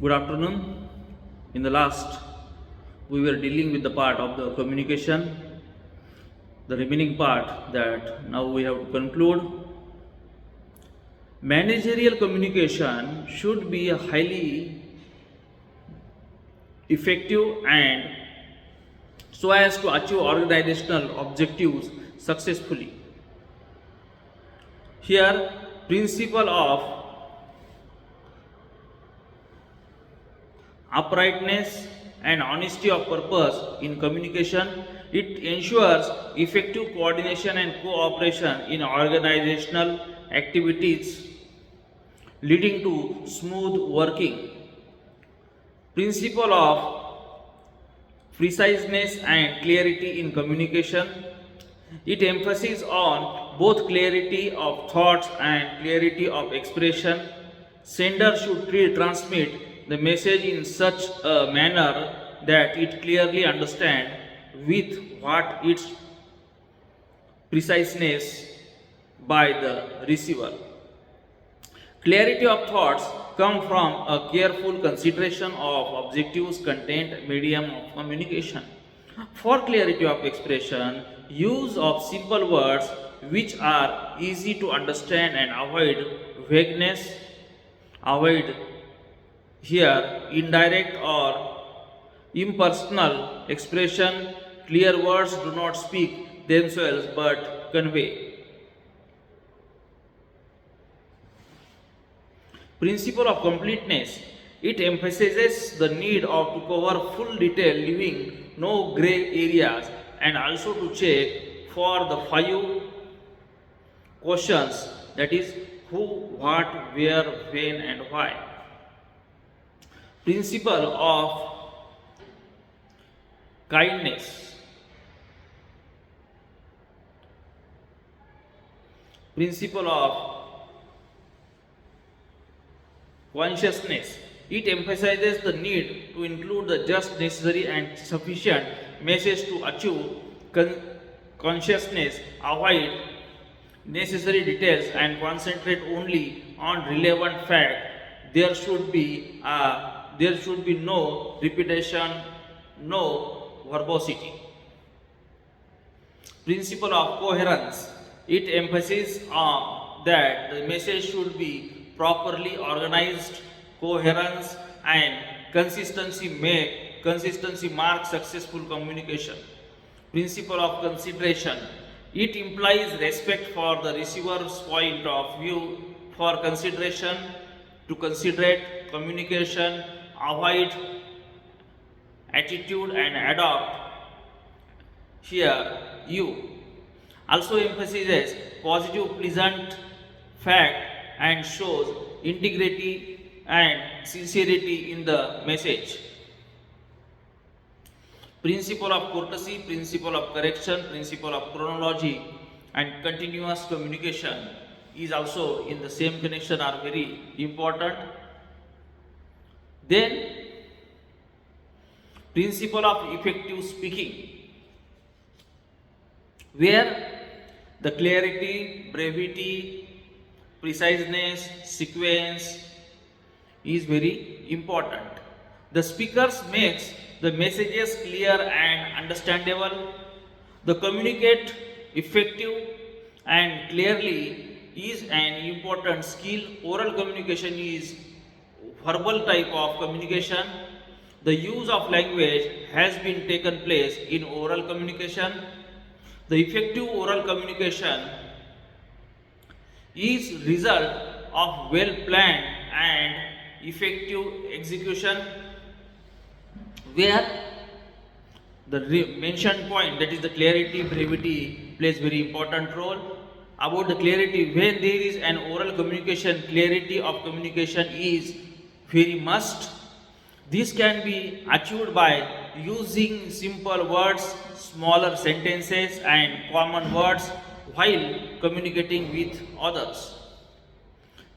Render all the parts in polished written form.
Good afternoon. In the last, we were dealing with the part of the communication, the remaining part that now we have to conclude. Managerial communication should be a highly effective and so as to achieve organizational objectives successfully. Here, principle of uprightness and honesty of purpose in communication. It ensures effective coordination and cooperation in organizational activities, leading to smooth working. Principle of preciseness and clarity in communication. It emphasizes on both clarity of thoughts and clarity of expression. Sender should transmit the message in such a manner that it clearly understand with what its preciseness by the receiver. Clarity of thoughts come from a careful consideration of objectives, content, medium of communication. For clarity of expression, use of simple words which are easy to understand and avoid vagueness, avoid here indirect or impersonal expression. Clear words do not speak themselves but convey. Principle of completeness. It emphasizes the need of to cover full detail, leaving no gray areas, and also to check for the five questions, that is who, what, where, when, and why. Principle of kindness. Principle of consciousness. It emphasizes the need to include the just necessary and sufficient message to achieve consciousness, avoid necessary details, and concentrate only on relevant fact. There should be no repetition, no verbosity. Principle of coherence. It emphasizes that the message should be properly organized. Coherence and consistency mark successful communication. Principle of consideration. It implies respect for the receiver's point of view. For consideration, to considerate communication, avoid attitude and adopt here you. Also emphasizes positive pleasant fact and shows integrity and sincerity in the message. Principle of courtesy, principle of correction, principle of chronology, and continuous communication is also in the same connection are very important. Then principle of effective speaking, where the clarity, brevity, preciseness, sequence is very important. The speakers makes the messages clear and understandable. The communicate effective and clearly is an important skill. Oral communication is verbal type of communication. The use of language has been taken place in oral communication. The effective oral communication is result of well planned and effective execution, where the mentioned point, that is the clarity, brevity, plays very important role. About the clarity, when there is an oral communication, clarity of communication is very must. This can be achieved by using simple words, smaller sentences, and common words while communicating with others.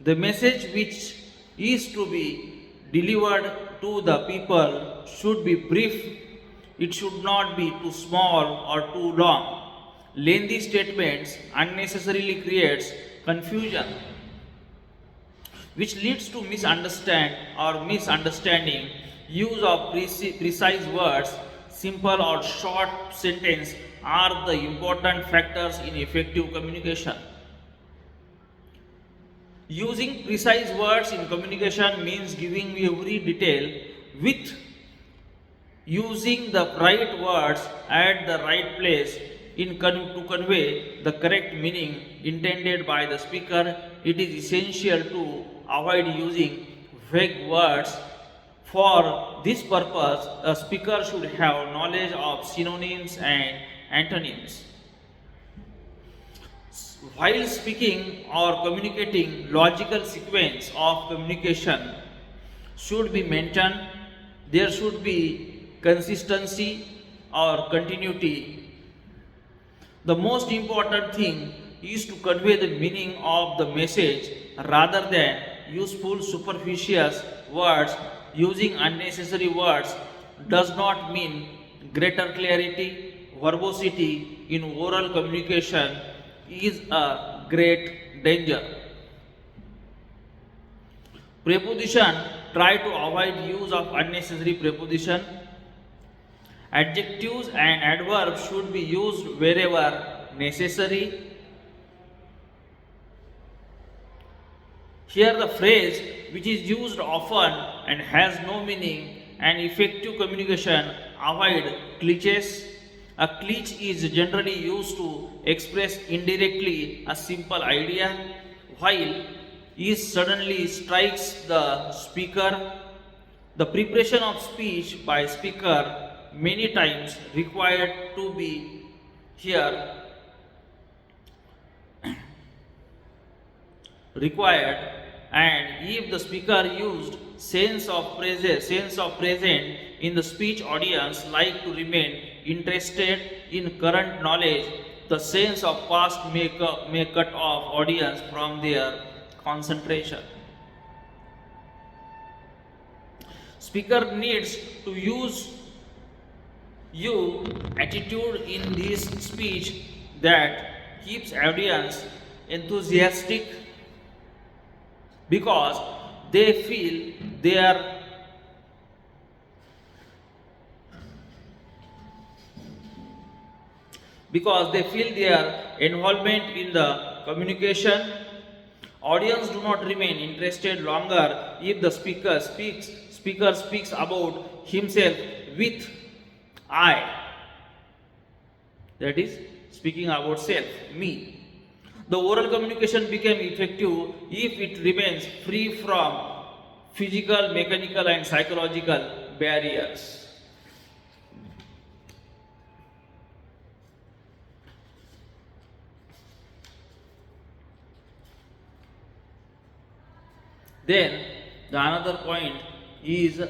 The message which is to be delivered to the people should be brief. It should not be too small or too long. Lengthy statements unnecessarily creates confusion. which leads to misunderstanding. Use of precise words, simple or short sentence are the important factors in effective communication. Using precise words in communication means giving every detail with using the right words at the right place to convey the correct meaning intended by the speaker. It is essential to avoid using vague words. For this purpose, a speaker should have knowledge of synonyms and antonyms. While speaking or communicating, logical sequence of communication should be maintained. There should be consistency or continuity. The most important thing is to convey the meaning of the message rather than useful superficial words. Using unnecessary words does not mean greater clarity. Verbosity in oral communication is a great danger. Preposition, try to avoid use of unnecessary preposition. Adjectives and adverbs should be used wherever necessary. Here the phrase which is used often and has no meaning and effective communication avoid cliches. A cliche is generally used to express indirectly a simple idea, while is suddenly strikes the speaker. The preparation of speech by speaker many times required to be here required, and if the speaker used sense of present in the speech, audience like to remain interested in current knowledge. The sense of past may cut off audience from their concentration. Speaker needs to use you attitude in this speech that keeps audience enthusiastic because they feel their involvement in the communication. Audience do not remain interested longer if the speaker speaks about himself with I, that is speaking about self, me. The oral communication became effective if it remains free from physical, mechanical, and psychological barriers. Then the another point is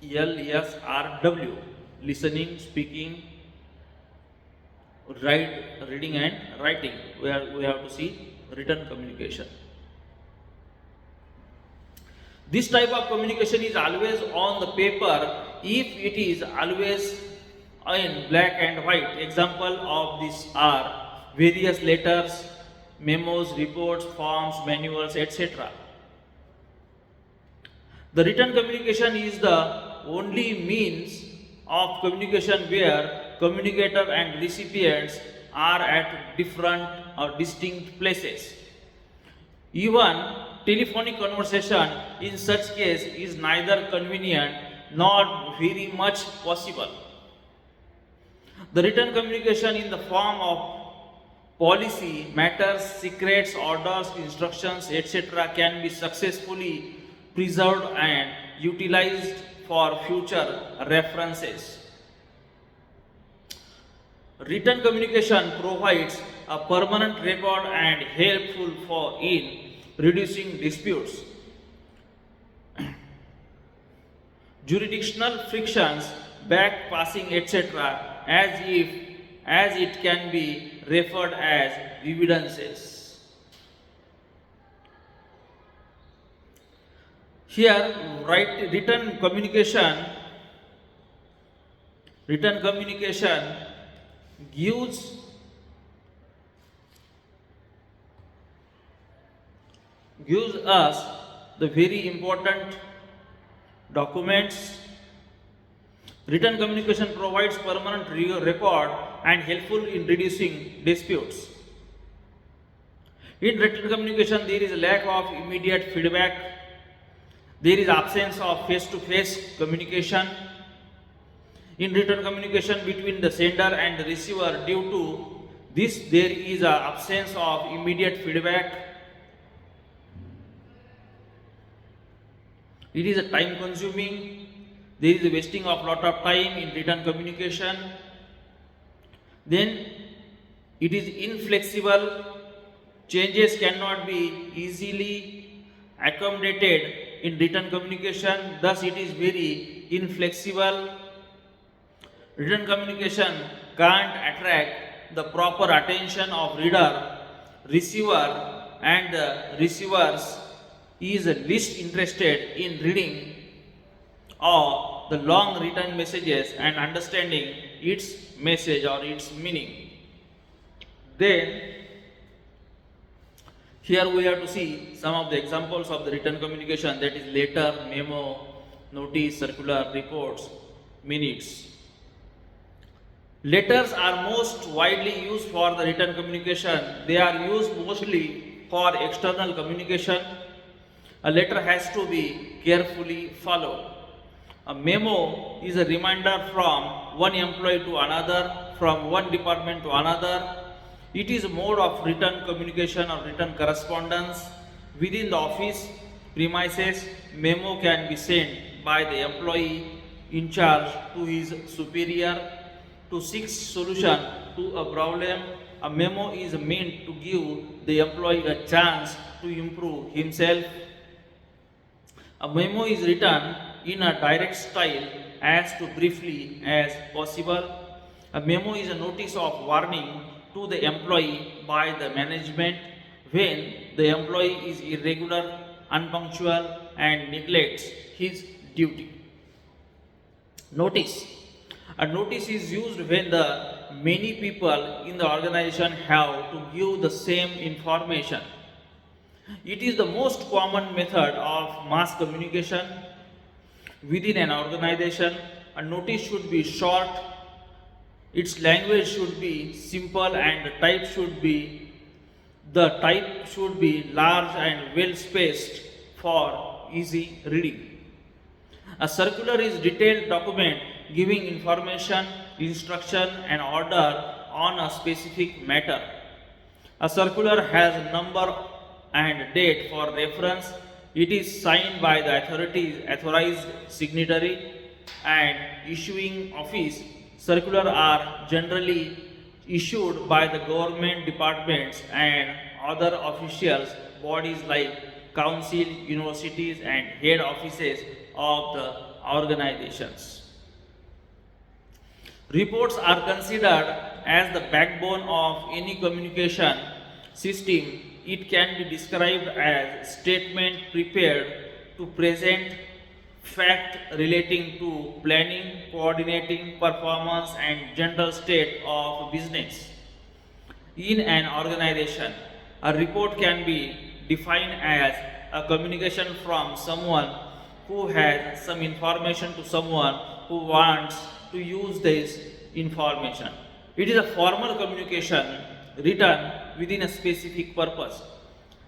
LSRW, listening, speaking, reading and writing. We have to see written communication. This type of communication is always on the paper if it is always in black and white. Example of this are various letters, memos, reports, forms, manuals, etc. The written communication is the only means of communication where communicator and recipients are at different or distinct places. Even telephonic conversation in such case is neither convenient nor very much possible. The written communication in the form of policy, matters, secrets, orders, instructions, etc. can be successfully preserved and utilized for future references. Written communication provides a permanent record and helpful for in reducing disputes, jurisdictional frictions, back passing, etc., as it can be referred as evidences. Here, written communication gives gives us the very important documents. Written communication provides permanent record and helpful in reducing disputes. In written communication, there is a lack of immediate feedback. There is absence of face-to-face communication. In written communication between the sender and the receiver, due to this, there is an absence of immediate feedback. It is a time consuming. There is a wasting of lot of time in written communication. Then it is inflexible. Changes cannot be easily accommodated in written communication. Thus, it is very inflexible. Written communication can't attract the proper attention of reader, receiver, and the receivers is least interested in reading or the long written messages and understanding its message or its meaning. Then here we have to see some of the examples of the written communication, that is letter, memo, notice, circular, reports, minutes. Letters are most widely used for the written communication. They are used mostly for external communication. A letter has to be carefully followed. A memo is a reminder from one employee to another, from one department to another. It is a mode of written communication or written correspondence. Within the office premises, memo can be sent by the employee in charge to his superior to seek solution to a problem. A memo is meant to give the employee a chance to improve himself. A memo is written in a direct style as to briefly as possible. A memo is a notice of warning to the employee by the management when the employee is irregular, unpunctual, and neglects his duty. Notice. A notice is used when the many people in the organization have to give the same information. It is the most common method of mass communication. Within an organization, a notice should be short, its language should be simple, and the type should be large and well spaced for easy reading. A circular is detailed document giving information, instruction, and order on a specific matter. A circular has number and date for reference. It is signed by the authorized signatory and issuing office. Circular are generally issued by the government departments and other officials bodies like council, universities, and head offices of the organizations. Reports are considered as the backbone of any communication system. It can be described as statement prepared to present fact relating to planning, coordinating, performance, and general state of business. In an organization, a report can be defined as a communication from someone who has some information to someone who wants to use this information. It is a formal communication written within a specific purpose.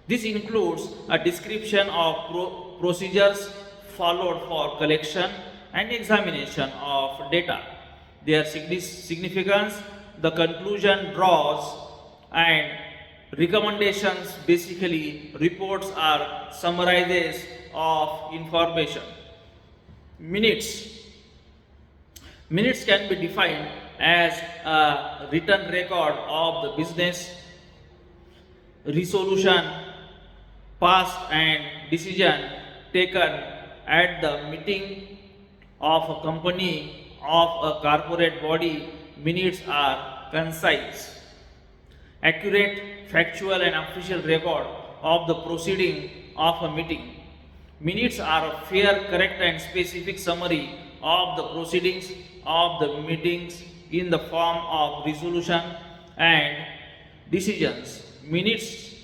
This includes a description of procedures followed for collection and examination of data, their significance, the conclusion draws, and recommendations. Basically, reports are summarizes of information. Minutes. Minutes can be defined as a written record of the business resolution, passed, and decision taken at the meeting of a company, of a corporate body. Minutes are concise, accurate, factual, and official record of the proceeding of a meeting. Minutes are a fair, correct, and specific summary of the proceedings of the meetings in the form of resolution and decisions. Minutes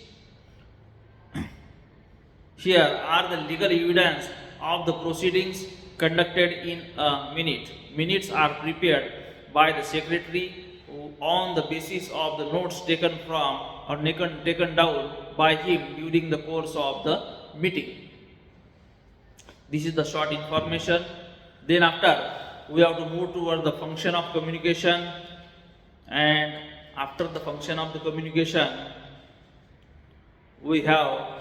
Here are the legal evidence of the proceedings conducted in a minute. Minutes are prepared by the secretary on the basis of the notes taken from or taken down by him during the course of the meeting. This is the short information. Then after we have to move toward the function of communication, and after the function of the communication we have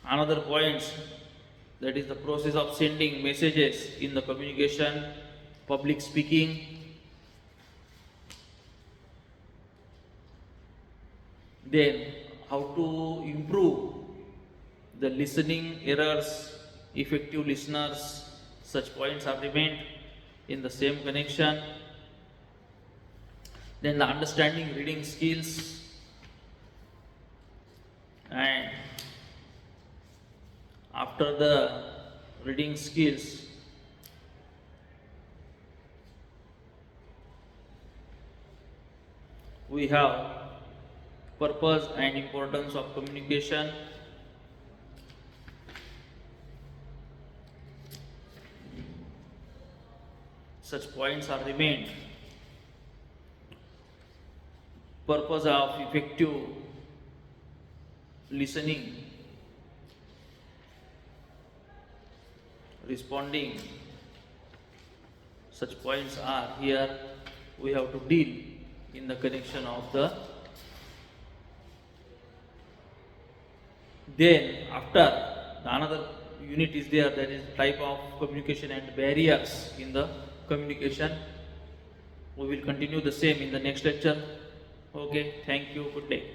another points, that is the process of sending messages in the communication, public speaking, then how to improve the listening errors, effective listeners, such points are remained in the same connection. Then the understanding reading skills, and after the reading skills we have purpose and importance of communication, such points are remained. Purpose of effective listening, responding, such points are here we have to deal in the connection of the. Then after the another unit is there, that is type of communication and barriers in the communication. We will continue the same in the next lecture. Okay, thank you, good day.